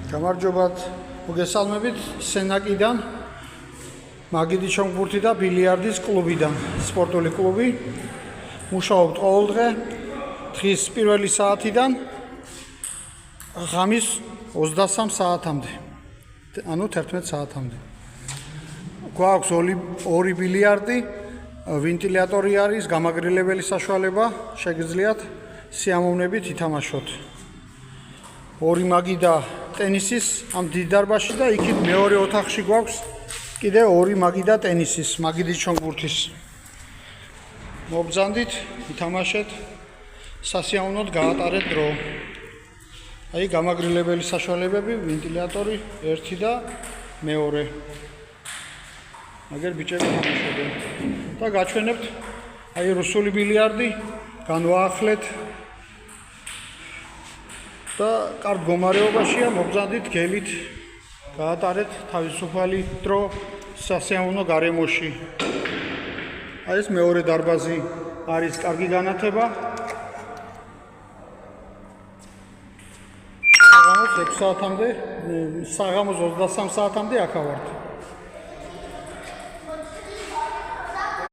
გამარჯობათ, მოგესალმებით სენაკიდან, მაგიდის ჩონგბურთი და ბილიარდის კლუბიდან, სპორტული კლუბი. მუშაობთ ყოველდღე დღის პირველი საათიდან ღამის 23 საათამდე, ანუ 11 საათამდე. გვაქვს ორი ბილიარდი, ვენტილატორი არის, გამაგრილებელი საშუალება, შეგიძლიათ სიამოვნებით ითამაშოთ. ორი მაგი და ტენისის ამ დიდ დარბაზში და იქით მეორე ოთახში გვაქვს კიდე ორი მაგი და ტენისის, მაგიდის ჩონგბურთის. მობრძანდით, ითამაშეთ, სასიამოვნოდ გაატარეთ დრო. აი გამაგრილებელი საშუალებები, ვენტილატორი ერთი და მეორე. მაგერ ბიჭები თამაშობენ. და გაჩვენებთ აი რუსული ბილიარდი, განვაახლეთ და კარგ მდგომარეობაშია, მობრძანდით, გელით გაატარეთ თავისუფალი დრო სასიამოვნო გარემოში. აი ეს მეორე დარბაზი არის კარგი განათება. საღამოს 6 საათამდე, საღამოს 23 საათამდე აქ ვართ.